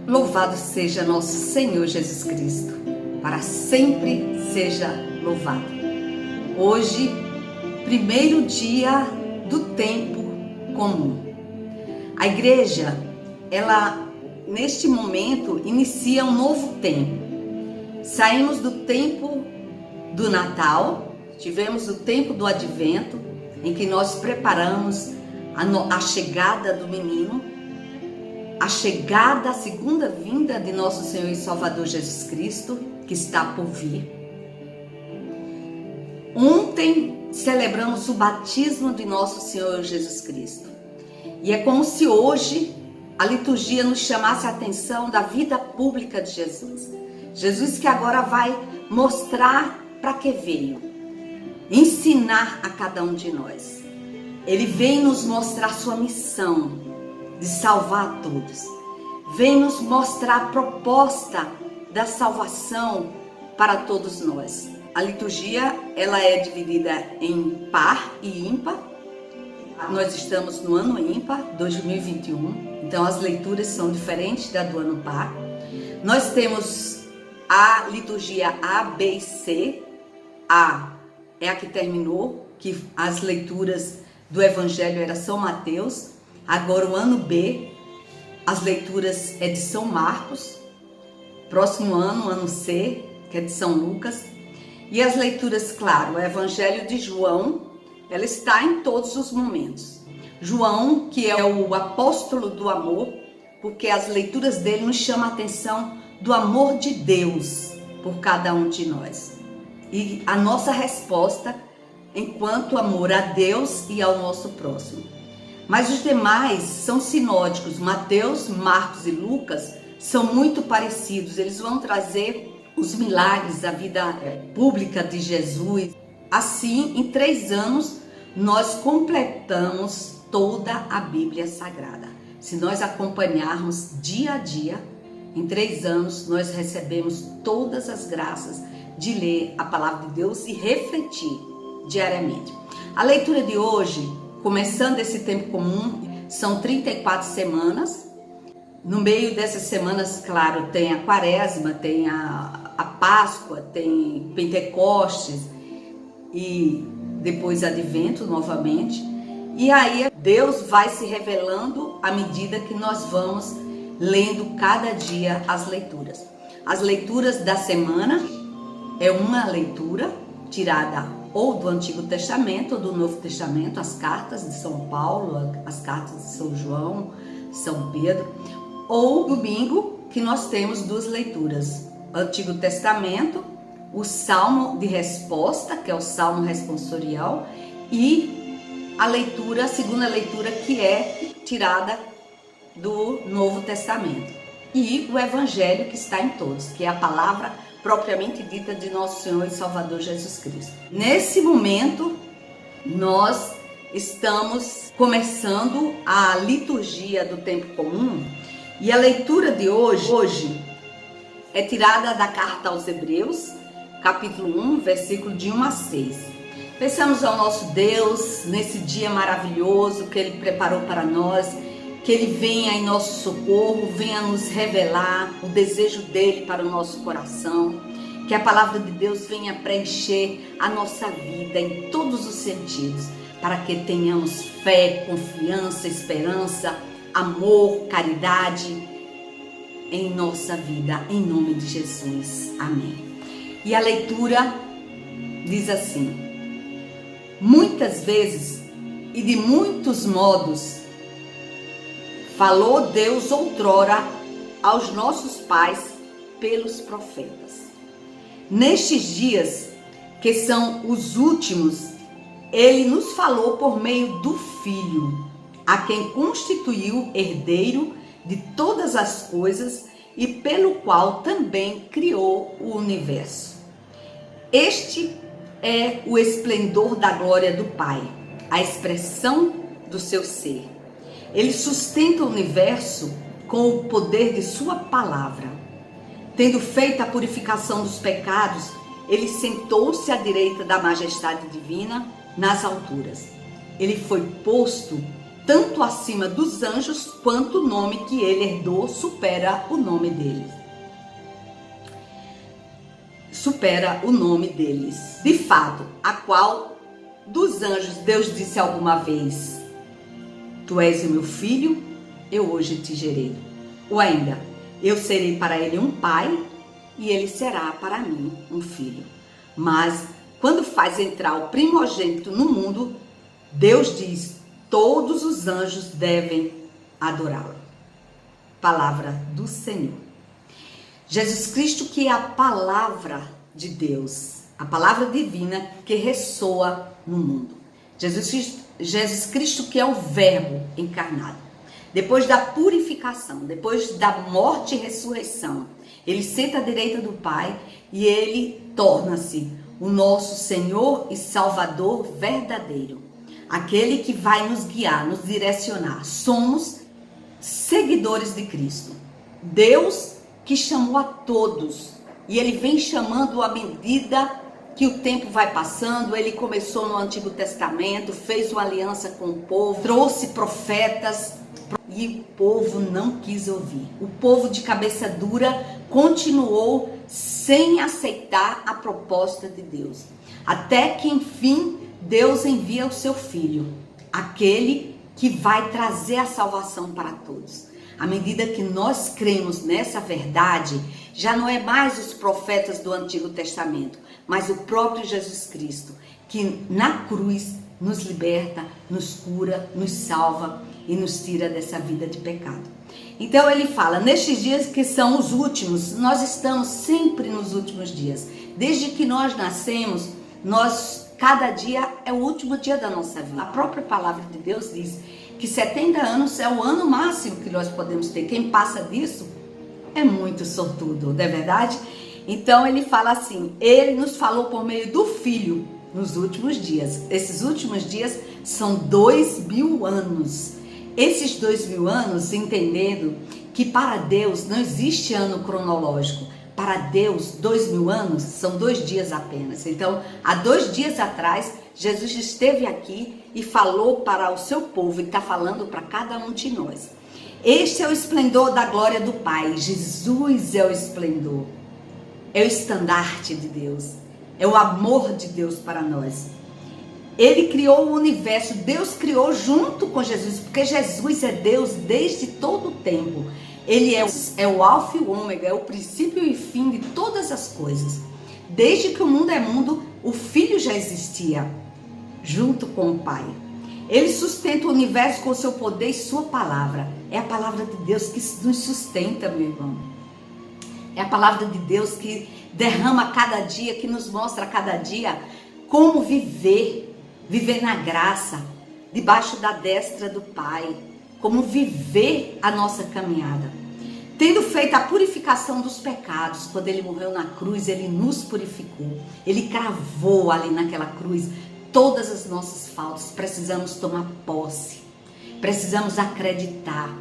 Louvado seja nosso Senhor Jesus Cristo, para sempre seja louvado. Hoje, primeiro dia do tempo comum. A igreja, ela neste momento inicia um novo tempo. Saímos do tempo do Natal, tivemos o tempo do Advento, em que nós preparamos a chegada do menino, a chegada, a segunda vinda de nosso Senhor e Salvador Jesus Cristo, que está por vir. Ontem celebramos o batismo de nosso Senhor Jesus Cristo. E é como se hoje a liturgia nos chamasse a atenção da vida pública de Jesus. Jesus que agora vai mostrar para que veio. Ensinar a cada um de nós. Ele vem nos mostrar sua missão de salvar a todos. Vem nos mostrar a proposta da salvação para todos nós. A liturgia, ela é dividida em par e ímpar. Nós estamos no ano ímpar, 2021. Então as leituras são diferentes da do ano par. Nós temos a liturgia A, B e C. A é a que terminou, que as leituras do Evangelho era São Mateus. Agora o ano B, as leituras é de São Marcos. Próximo ano, ano C, que é de São Lucas. E as leituras, claro, o Evangelho de João, ela está em todos os momentos. João, que é o apóstolo do amor, porque as leituras dele nos chamam a atenção do amor de Deus por cada um de nós. E a nossa resposta enquanto amor a Deus e ao nosso próximo. Mas os demais são sinódicos. Mateus, Marcos e Lucas são muito parecidos. Eles vão trazer os milagres da vida pública de Jesus. Assim, em 3 anos, nós completamos toda a Bíblia Sagrada. Se nós acompanharmos dia a dia, em 3 anos, nós recebemos todas as graças de ler a palavra de Deus e refletir diariamente. A leitura de hoje, começando esse tempo comum, são 34 semanas. No meio dessas semanas, claro, tem a Quaresma, tem a Páscoa, tem Pentecostes e depois Advento novamente. E aí Deus vai se revelando à medida que nós vamos lendo cada dia as leituras. As leituras da semana é uma leitura tirada ou do Antigo Testamento ou do Novo Testamento, as cartas de São Paulo, as cartas de São João, São Pedro, ou domingo, que nós temos 2 leituras, Antigo Testamento, o Salmo de Resposta, que é o Salmo responsorial, e a leitura, a segunda leitura, que é tirada do Novo Testamento, e o Evangelho que está em todos, que é a palavra propriamente dita de nosso Senhor e Salvador Jesus Cristo. Nesse momento, nós estamos começando a liturgia do tempo comum e a leitura de hoje é tirada da carta aos Hebreus, capítulo 1, versículo de 1 a 6. Peçamos ao nosso Deus, nesse dia maravilhoso que Ele preparou para nós, que Ele venha em nosso socorro, venha nos revelar o desejo dEle para o nosso coração, que a palavra de Deus venha preencher a nossa vida em todos os sentidos, para que tenhamos fé, confiança, esperança, amor, caridade em nossa vida, em nome de Jesus. Amém. E a leitura diz assim: muitas vezes e de muitos modos falou Deus outrora aos nossos pais pelos profetas. Nestes dias, que são os últimos, Ele nos falou por meio do Filho, a quem constituiu herdeiro de todas as coisas e pelo qual também criou o universo. Este é o esplendor da glória do Pai, a expressão do seu ser. Ele sustenta o universo com o poder de sua palavra. Tendo feito a purificação dos pecados, ele sentou-se à direita da majestade divina nas alturas. Ele foi posto tanto acima dos anjos, quanto o nome que ele herdou supera o nome deles. Supera o nome deles. De fato, a qual dos anjos Deus disse alguma vez: Tu és o meu filho, eu hoje te gerei. Ou ainda, eu serei para ele um pai e ele será para mim um filho. Mas quando faz entrar o primogênito no mundo, Deus diz: todos os anjos devem adorá-lo. Palavra do Senhor. Jesus Cristo, que é a palavra de Deus, a palavra divina que ressoa no mundo. Jesus Cristo, que é o Verbo encarnado. Depois da purificação, depois da morte e ressurreição, ele senta à direita do Pai e ele torna-se o nosso Senhor e Salvador verdadeiro. Aquele que vai nos guiar, nos direcionar. Somos seguidores de Cristo. Deus que chamou a todos. E ele vem chamando à medida que o tempo vai passando. Ele começou no Antigo Testamento, fez uma aliança com o povo, trouxe profetas e o povo não quis ouvir. O povo de cabeça dura continuou sem aceitar a proposta de Deus. Até que, enfim, Deus envia o seu Filho, aquele que vai trazer a salvação para todos. À medida que nós cremos nessa verdade, já não é mais os profetas do Antigo Testamento, mas o próprio Jesus Cristo, que na cruz nos liberta, nos cura, nos salva e nos tira dessa vida de pecado. Então ele fala, nestes dias que são os últimos, nós estamos sempre nos últimos dias. Desde que nós nascemos, cada dia é o último dia da nossa vida. A própria palavra de Deus diz que 70 anos é o ano máximo que nós podemos ter. Quem passa disso é muito sortudo, não é verdade? Então ele fala assim, ele nos falou por meio do Filho nos últimos dias. Esses últimos dias são 2000 anos. Esses 2000 anos, entendendo que para Deus não existe ano cronológico. Para Deus, 2000 anos são 2 dias apenas. Então, há 2 dias atrás, Jesus esteve aqui e falou para o seu povo e está falando para cada um de nós. Este é o esplendor da glória do Pai. Jesus é o esplendor. É o estandarte de Deus. É o amor de Deus para nós. Ele criou o universo. Deus criou junto com Jesus, porque Jesus é Deus desde todo o tempo. Ele é o alfa e o ômega, é o princípio e fim de todas as coisas. Desde que o mundo é mundo, o Filho já existia, junto com o Pai. Ele sustenta o universo com o seu poder e sua palavra. É a palavra de Deus que nos sustenta, meu irmão. É a palavra de Deus que derrama cada dia, que nos mostra cada dia como viver na graça, debaixo da destra do Pai. Como viver a nossa caminhada. Tendo feito a purificação dos pecados, quando ele morreu na cruz, ele nos purificou. Ele cravou ali naquela cruz todas as nossas faltas. Precisamos tomar posse. Precisamos acreditar.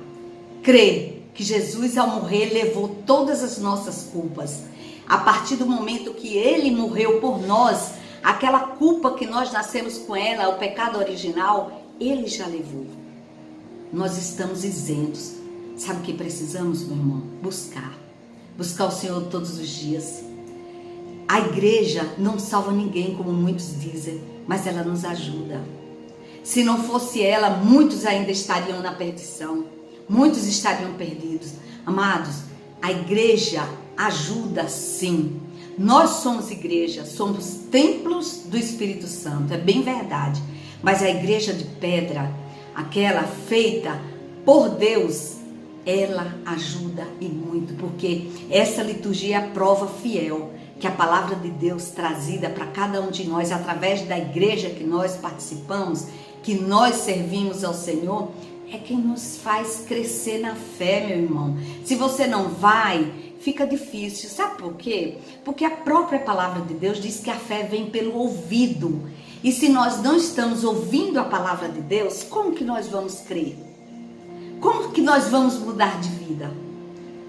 Crer que Jesus, ao morrer, levou todas as nossas culpas. A partir do momento que ele morreu por nós, aquela culpa que nós nascemos com ela, o pecado original, ele já levou. Nós estamos isentos. Sabe o que precisamos, meu irmão? Buscar o Senhor todos os dias. A igreja não salva ninguém, como muitos dizem, mas ela nos ajuda. Se não fosse ela, muitos ainda estariam na perdição. Muitos estariam perdidos. Amados, a igreja ajuda sim. Nós somos igreja, somos templos do Espírito Santo, é bem verdade. Mas a igreja de pedra, aquela feita por Deus, ela ajuda e muito, porque essa liturgia é a prova fiel que a palavra de Deus trazida para cada um de nós, através da igreja que nós participamos, que nós servimos ao Senhor, é quem nos faz crescer na fé, meu irmão. Se você não vai, fica difícil. Sabe por quê? Porque a própria palavra de Deus diz que a fé vem pelo ouvido. E se nós não estamos ouvindo a palavra de Deus, como que nós vamos crer? Como que nós vamos mudar de vida?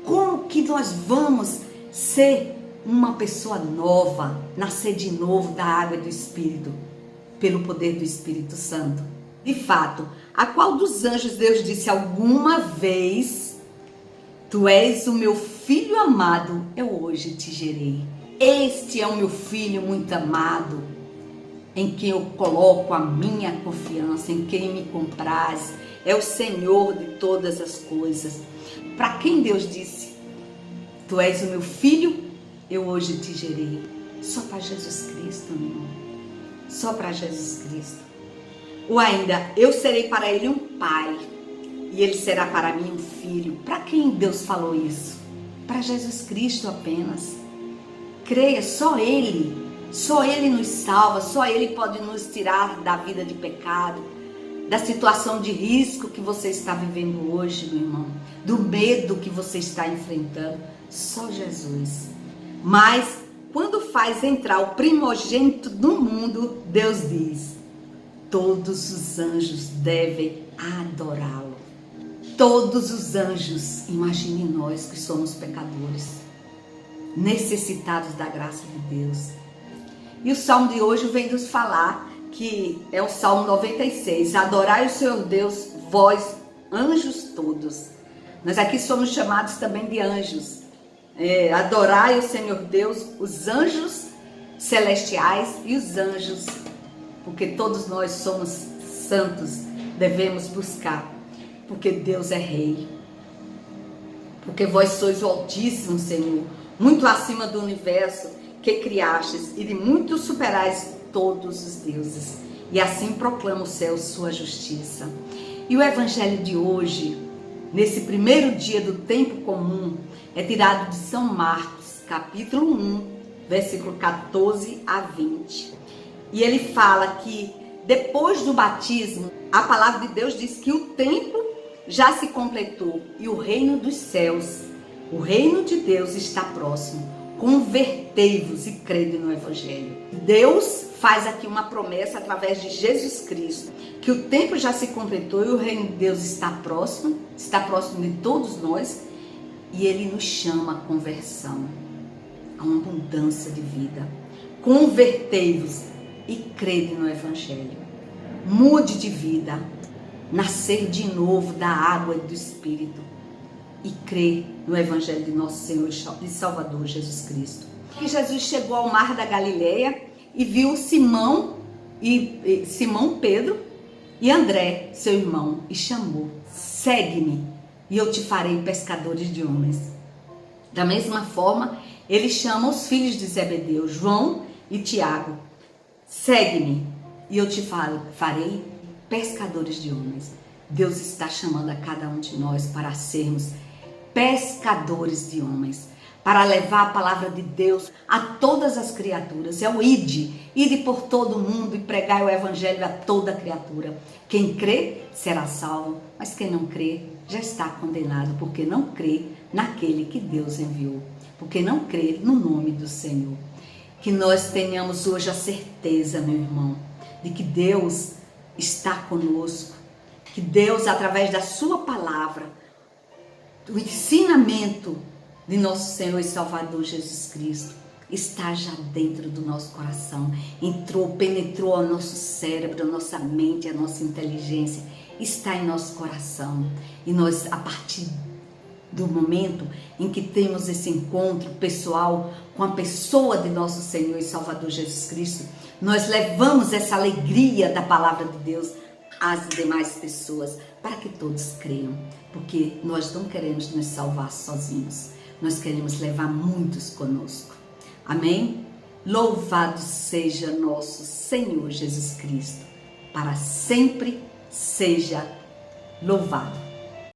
Como que nós vamos ser uma pessoa nova, nascer de novo da água e do Espírito, pelo poder do Espírito Santo? De fato, A qual dos anjos Deus disse alguma vez: tu és o meu filho amado, eu hoje te gerei. Este é o meu filho muito amado, em quem eu coloco a minha confiança, em quem me compraz. É o Senhor de todas as coisas. Para quem Deus disse: tu és o meu filho, eu hoje te gerei. Só para Jesus Cristo, meu irmão. Só para Jesus Cristo. Ou ainda, eu serei para ele um pai, e ele será para mim um filho. Para quem Deus falou isso? Para Jesus Cristo apenas. Creia, só Ele nos salva, só Ele pode nos tirar da vida de pecado, da situação de risco que você está vivendo hoje, meu irmão, do medo que você está enfrentando. Só Jesus. Mas quando faz entrar o primogênito do mundo, Deus diz: todos os anjos devem adorá-lo. Todos os anjos, imagine nós que somos pecadores, necessitados da graça de Deus. E o salmo de hoje vem nos falar, que é o Salmo 96, adorai o Senhor Deus, vós, anjos todos. Nós aqui somos chamados também de anjos. Adorai o Senhor Deus, os anjos celestiais e os anjos, porque todos nós somos santos, devemos buscar, porque Deus é Rei. Porque vós sois o Altíssimo, Senhor, muito acima do universo que criastes, e de muito superais todos os deuses. E assim proclama o céu sua justiça. E o evangelho de hoje, nesse primeiro dia do tempo comum, é tirado de São Marcos, capítulo 1, versículo 14 a 20. E ele fala que depois do batismo, a palavra de Deus diz que o tempo já se completou e o reino dos céus, o reino de Deus está próximo. Convertei-vos e crede no evangelho. Deus faz aqui uma promessa através de Jesus Cristo, que o tempo já se completou e o reino de Deus está próximo de todos nós, e ele nos chama à conversão, a uma mudança de vida. Convertei-vos e crede no evangelho. Mude de vida, nascer de novo da água e do Espírito, e crê no evangelho de nosso Senhor e Salvador Jesus Cristo. Que Jesus chegou ao mar da Galileia e viu Simão Pedro e André, seu irmão, e chamou: segue-me e eu te farei pescadores de homens. Da mesma forma, ele chama os filhos de Zebedeu, João e Tiago: segue-me e eu te farei pescadores de homens. Deus está chamando a cada um de nós para sermos pescadores de homens, para levar a palavra de Deus a todas as criaturas. É o ide por todo mundo e pregai o evangelho a toda criatura. Quem crê será salvo, mas quem não crê já está condenado, porque não crê naquele que Deus enviou, porque não crê no nome do Senhor. Que nós tenhamos hoje a certeza, meu irmão, de que Deus está conosco, que Deus, através da sua palavra, o ensinamento de nosso Senhor e Salvador Jesus Cristo, está já dentro do nosso coração, penetrou ao nosso cérebro, a nossa mente, a nossa inteligência, está em nosso coração. E nós, a partir do momento em que temos esse encontro pessoal com a pessoa de nosso Senhor e Salvador Jesus Cristo, nós levamos essa alegria da palavra de Deus às demais pessoas, para que todos creiam, porque nós não queremos nos salvar sozinhos, nós queremos levar muitos conosco. Amém? Louvado seja nosso Senhor Jesus Cristo, para sempre seja louvado.